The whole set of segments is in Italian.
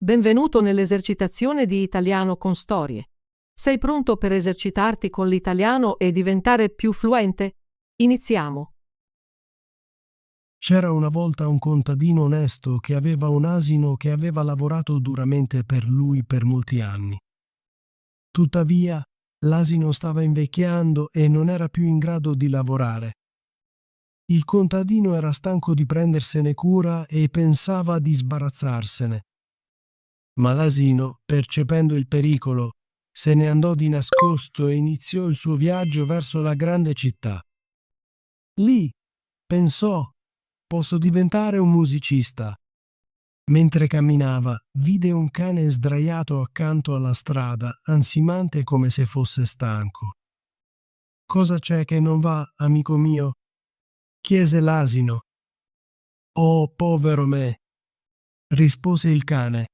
Benvenuto nell'esercitazione di italiano con storie. Sei pronto per esercitarti con l'italiano e diventare più fluente? Iniziamo. C'era una volta un contadino onesto che aveva un asino che aveva lavorato duramente per lui per molti anni. Tuttavia, l'asino stava invecchiando e non era più in grado di lavorare. Il contadino era stanco di prendersene cura e pensava di sbarazzarsene. Ma l'asino, percependo il pericolo, se ne andò di nascosto e iniziò il suo viaggio verso la grande città. Lì, pensò, posso diventare un musicista. Mentre camminava, vide un cane sdraiato accanto alla strada, ansimante come se fosse stanco. Cosa c'è che non va, amico mio? Chiese l'asino. Oh, povero me, rispose il cane.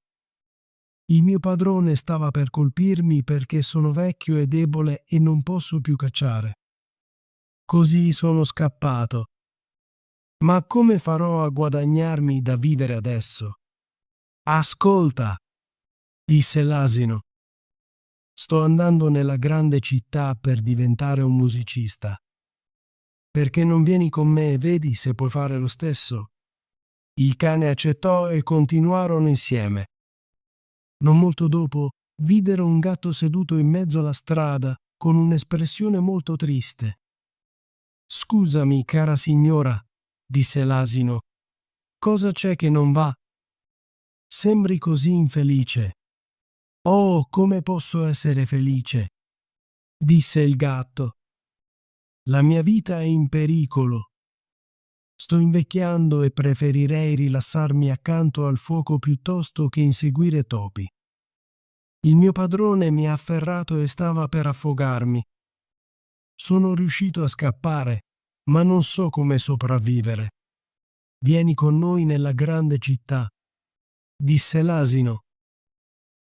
Il mio padrone stava per colpirmi perché sono vecchio e debole e non posso più cacciare. Così sono scappato. Ma come farò a guadagnarmi da vivere adesso? Ascolta, disse l'asino. Sto andando nella grande città per diventare un musicista. Perché non vieni con me e vedi se puoi fare lo stesso? Il cane accettò e continuarono insieme. Non molto dopo, videro un gatto seduto in mezzo alla strada con un'espressione molto triste. Scusami, cara signora, disse l'asino. Cosa c'è che non va? Sembri così infelice. Oh, come posso essere felice? Disse il gatto. La mia vita è in pericolo. Sto invecchiando e preferirei rilassarmi accanto al fuoco piuttosto che inseguire topi. Il mio padrone mi ha afferrato e stava per affogarmi. Sono riuscito a scappare, ma non so come sopravvivere. Vieni con noi nella grande città, disse l'asino.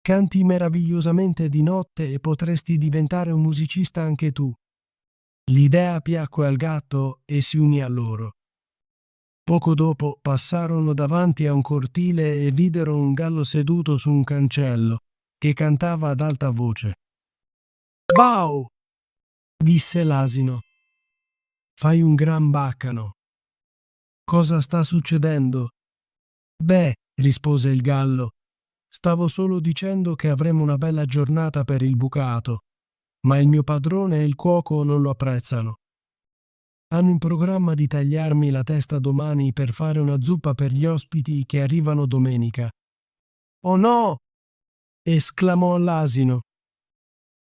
Canti meravigliosamente di notte e potresti diventare un musicista anche tu. L'idea piacque al gatto e si unì a loro. Poco dopo passarono davanti a un cortile e videro un gallo seduto su un cancello, che cantava ad alta voce. Bau! Disse l'asino. Fai un gran baccano. Cosa sta succedendo? Beh, rispose il gallo, stavo solo dicendo che avremo una bella giornata per il bucato, ma il mio padrone e il cuoco non lo apprezzano. Hanno in programma di tagliarmi la testa domani per fare una zuppa per gli ospiti che arrivano domenica. Oh no! Esclamò l'asino.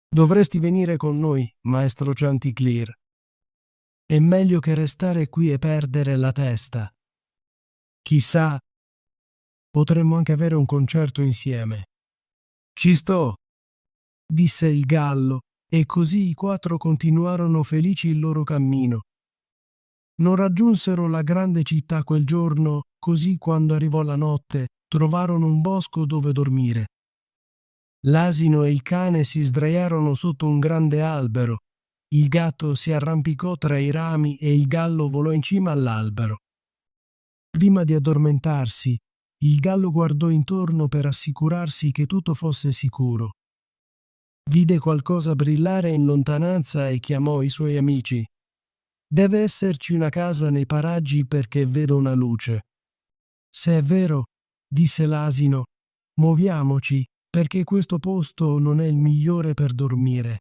Dovresti venire con noi, maestro Chanticleer. È meglio che restare qui e perdere la testa. Chissà, potremmo anche avere un concerto insieme. Ci sto, disse il gallo, e così i quattro continuarono felici il loro cammino. Non raggiunsero la grande città quel giorno, così quando arrivò la notte trovarono un bosco dove dormire. L'asino e il cane si sdraiarono sotto un grande albero, il gatto si arrampicò tra i rami e il gallo volò in cima all'albero. Prima di addormentarsi, il gallo guardò intorno per assicurarsi che tutto fosse sicuro. Vide qualcosa brillare in lontananza e chiamò i suoi amici. Deve esserci una casa nei paraggi perché vedo una luce. Se è vero, disse l'asino, muoviamoci, perché questo posto non è il migliore per dormire.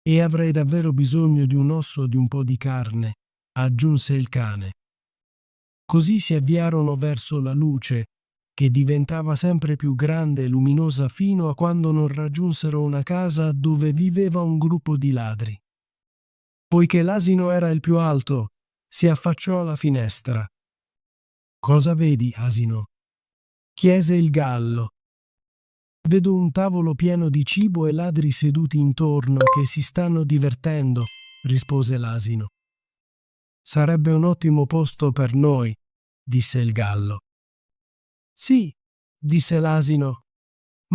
E avrei davvero bisogno di un osso e di un po' di carne, aggiunse il cane. Così si avviarono verso la luce, che diventava sempre più grande e luminosa fino a quando non raggiunsero una casa dove viveva un gruppo di ladri. Poiché l'asino era il più alto, si affacciò alla finestra. Cosa vedi, asino? Chiese il gallo. Vedo un tavolo pieno di cibo e ladri seduti intorno che si stanno divertendo, rispose l'asino. Sarebbe un ottimo posto per noi, disse il gallo. Sì, disse l'asino.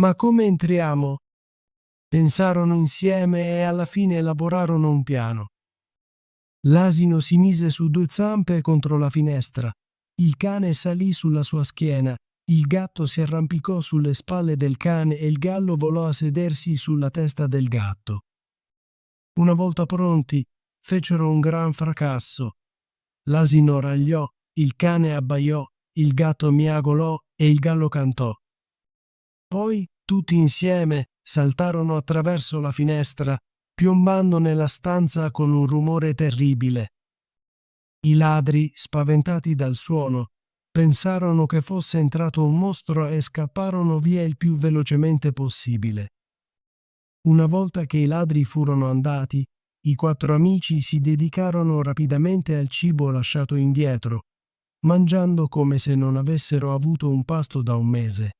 Ma come entriamo? Pensarono insieme e alla fine elaborarono un piano. L'asino si mise su due zampe contro la finestra, il cane salì sulla sua schiena Il gatto si arrampicò sulle spalle del cane e il gallo volò a sedersi sulla testa del gatto. Una volta pronti, fecero un gran fracasso. L'asino ragliò, il cane abbaiò, il gatto miagolò e il gallo cantò. Poi, tutti insieme, saltarono attraverso la finestra, piombando nella stanza con un rumore terribile. I ladri, spaventati dal suono, pensarono che fosse entrato un mostro e scapparono via il più velocemente possibile. Una volta che i ladri furono andati, i 4 amici si dedicarono rapidamente al cibo lasciato indietro, mangiando come se non avessero avuto un pasto da un mese.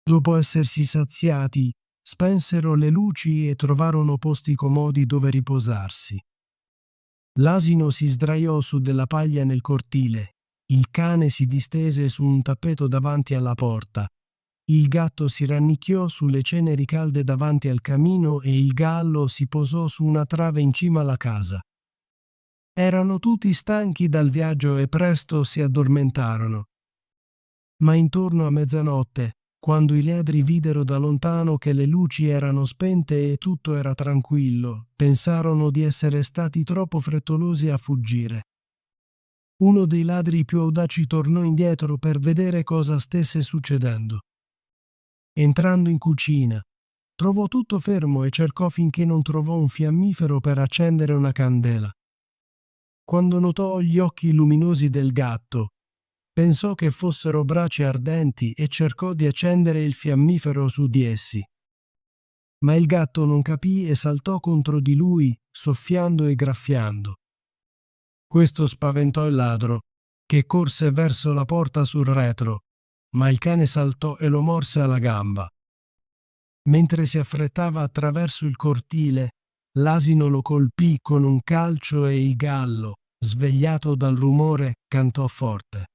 Dopo essersi saziati, spensero le luci e trovarono posti comodi dove riposarsi. L'asino si sdraiò su della paglia nel cortile, il cane si distese su un tappeto davanti alla porta, il gatto si rannicchiò sulle ceneri calde davanti al camino e il gallo si posò su una trave in cima alla casa. Erano tutti stanchi dal viaggio e presto si addormentarono. Ma intorno a mezzanotte, quando i ladri videro da lontano che le luci erano spente e tutto era tranquillo, pensarono di essere stati troppo frettolosi a fuggire. Uno dei ladri più audaci tornò indietro per vedere cosa stesse succedendo. Entrando in cucina, trovò tutto fermo e cercò finché non trovò un fiammifero per accendere una candela. Quando notò gli occhi luminosi del gatto, pensò che fossero braci ardenti e cercò di accendere il fiammifero su di essi. Ma il gatto non capì e saltò contro di lui, soffiando e graffiando. Questo spaventò il ladro, che corse verso la porta sul retro, ma il cane saltò e lo morse alla gamba. Mentre si affrettava attraverso il cortile, l'asino lo colpì con un calcio e il gallo, svegliato dal rumore, cantò forte.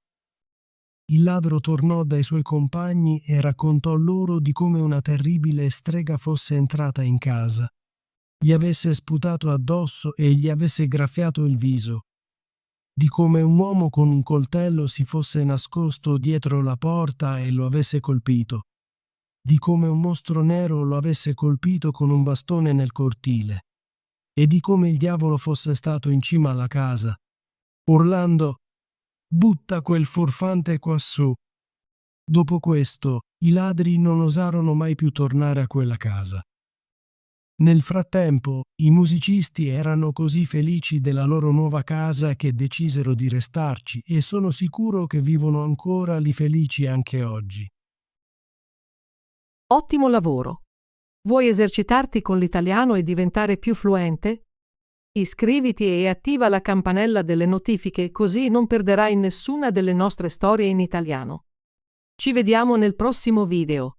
Il ladro tornò dai suoi compagni e raccontò loro di come una terribile strega fosse entrata in casa, gli avesse sputato addosso e gli avesse graffiato il viso, di come un uomo con un coltello si fosse nascosto dietro la porta e lo avesse colpito, di come un mostro nero lo avesse colpito con un bastone nel cortile, e di come il diavolo fosse stato in cima alla casa, urlando «Butta quel furfante quassù!». Dopo questo, i ladri non osarono mai più tornare a quella casa. Nel frattempo, i musicisti erano così felici della loro nuova casa che decisero di restarci e sono sicuro che vivono ancora lì felici anche oggi. Ottimo lavoro! Vuoi esercitarti con l'italiano e diventare più fluente? Iscriviti e attiva la campanella delle notifiche così non perderai nessuna delle nostre storie in italiano. Ci vediamo nel prossimo video.